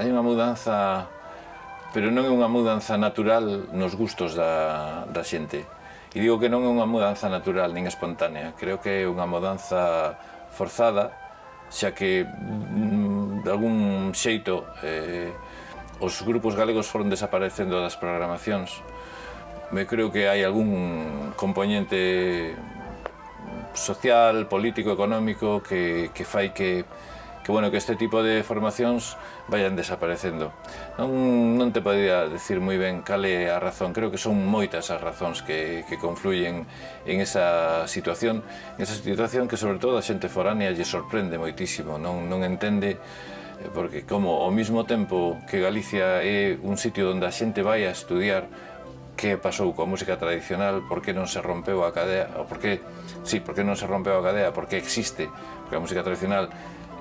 hai unha mudanza, pero non é unha mudanza natural nos gustos da xente. E digo que non é unha mudanza natural nin espontánea, creo que é unha mudanza forzada, xa que de algún xeito os grupos galegos foron desaparecendo das programacións. Me creo que hai algún componente social, político, económico que fai que este tipo de formacións vayan desaparecendo. Non te podría decir moi ben cal é a razón, creo que son moitas as razóns que confluyen en esa situación que sobre todo a xente foránea lle sorprende moitísimo, non entende, porque como ao mesmo tempo que Galicia é un sitio onde a xente vai a estudiar que pasou coa música tradicional, por que non se rompeu a cadea, por que non se rompeu a cadea, porque existe, porque a música tradicional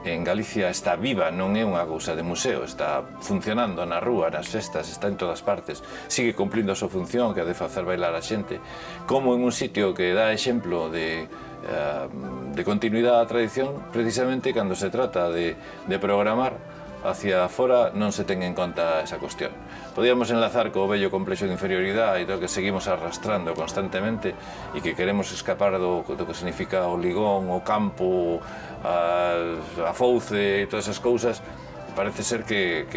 en Galicia está viva, non é unha cousa de museo, está funcionando na rúa, nas festas, está en todas partes, sigue cumplindo a súa función, que é de facer bailar a xente, como en un sitio que dá exemplo de continuidade da tradición, precisamente cando se trata de programar hacia fora non se ten en conta esa cuestión. Podíamos enlazar co vello complexo de inferioridade e do que seguimos arrastrando constantemente e que queremos escapar do que significa o ligón, o campo, a fouce e todas esas cousas. Parece ser que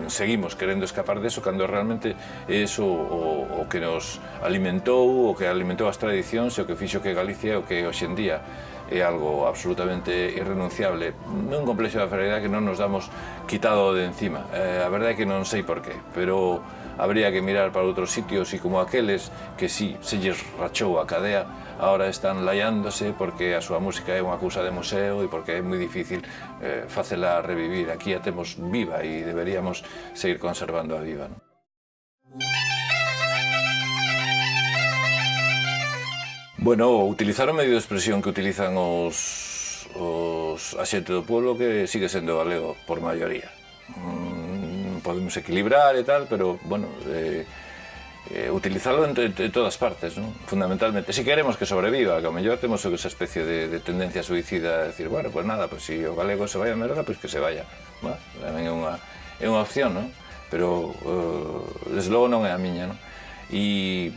seguimos querendo escapar deso cando realmente é iso o que nos alimentou, o que alimentou as tradicións e o que fixo que Galicia o que hoxe en día é algo absolutamente irrenunciable, un complexo de inferioridade que non nos damos quitado de encima. A verdade é que non sei por qué, pero habría que mirar para outros sitios e como aqueles que si se lles rachou a cadea, agora están laiándose porque a súa música é unha cousa de museo e porque é moi difícil facela revivir. Aquí a temos viva e deberíamos seguir conservando a viva, non? Bueno, utilizar o medio de expresión que utilizan a xente do pueblo que sigue sendo galego por maioría. Podemos equilibrar e tal, pero, bueno, utilizarlo en todas partes, ¿no? Fundamentalmente. Si queremos que sobreviva, que ao mellor temos esa especie de tendencia suicida de decir, bueno, pues nada, pues si o galego se vai a merda, pues que se vaya. Bueno, tamén é unha opción, ¿no? Pero, desde logo, non é a miña, ¿no? E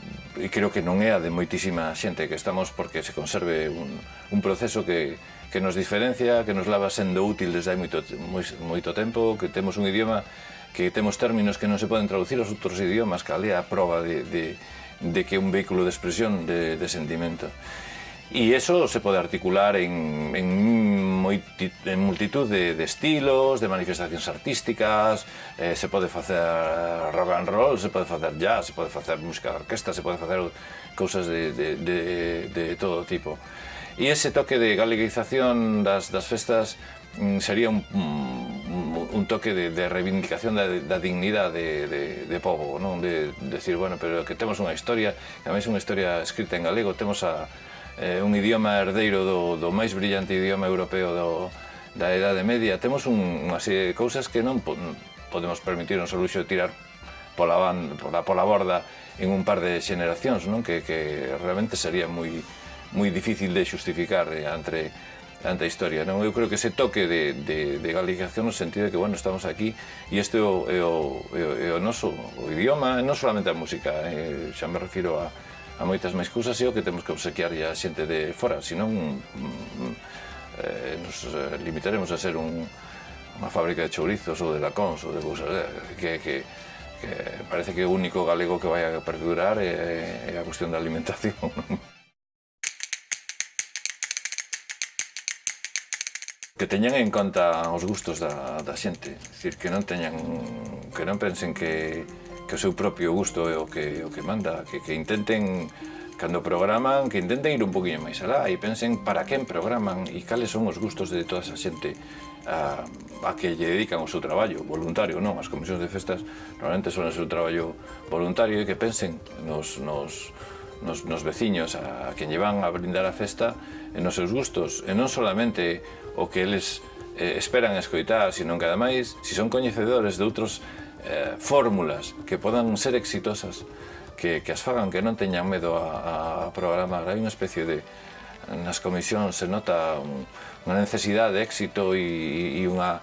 creo que non é a de moitísima xente, que estamos porque se conserve un proceso que nos diferencia, que nos leva sendo útil desde hai moito tempo, que temos un idioma, que temos términos que non se poden traducir aos outros idiomas, que ali é a proba de que é un vehículo de expresión de sentimento. E iso se pode articular en multitud de estilos, de manifestacións artísticas, se pode facer rock and roll, se pode facer jazz, se pode facer música de orquesta, se pode facer cousas de todo tipo. E ese toque de galeguización das festas sería un toque de reivindicación da dignidade de povo, non? De decir, bueno, pero que temos unha historia, que ademais é unha historia escrita en galego, temos un idioma herdeiro do máis brillante idioma europeo da Edade Media. Temos unha serie de cousas que non podemos permitirnos o luxo de tirar pola borda en un par de xeneracións, non? Que realmente sería moi difícil de xustificar ante a historia, non? Eu creo que ese toque de galización no sentido de que, bueno, estamos aquí e este é o noso idioma, non solamente a música, xa me refiro a moitas máis cousas, e o que temos que obsequiarlle a xente de fora, senón nos limitaremos a ser unha fábrica de chourizos ou de lacóns ou de cousas que parece que o único galego que vai a perdurar é a cuestión da alimentación. Que teñan en conta os gustos da xente, é dicir, que non pensen que o seu propio gusto é o que manda, que intenten, cando programan, que intenten ir un poquinho máis alá e pensen para quen programan e cales son os gustos de toda esa xente a que lle dedican o seu traballo voluntario, non? As comisións de festas normalmente son o seu traballo voluntario e que pensen nos veciños a quen lle van a brindar a festa e nos seus gustos, e non solamente o que eles esperan escoitar, sino que ademais, se son coñecedores de outros fórmulas que podan ser exitosas, que as fagan, que non teñan medo a programar. Hai unha especie de... Nas comisións se nota unha necesidade de éxito e unha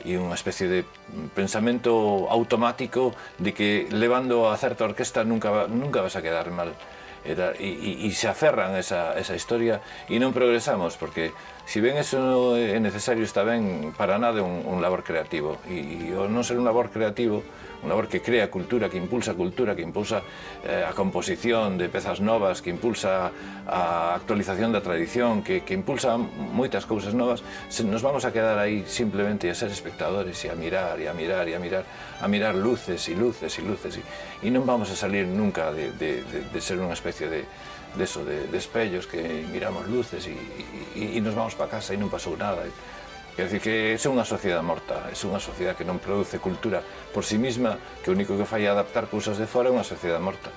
unha especie de pensamento automático de que levando a certa orquesta nunca vas a quedar mal. E se aferran a esa historia e non progresamos, porque se ben eso é necesario, está ben, para nada un labor creativo, e ao non ser un labor creativo, un labor que crea cultura, que impulsa a composición de pezas novas, que impulsa a actualización da tradición, que impulsa moitas cousas novas, nos vamos a quedar aí simplemente a ser espectadores e a mirar luces e luces e luces, e non vamos a salir nunca de ser unha especie de espellos que miramos luces e nos vamos para casa e non pasou nada. Quer dizer que é unha sociedade morta, é unha sociedade que non produce cultura por si mesma, que o único que fai é adaptar cousas de fora, é unha sociedade morta.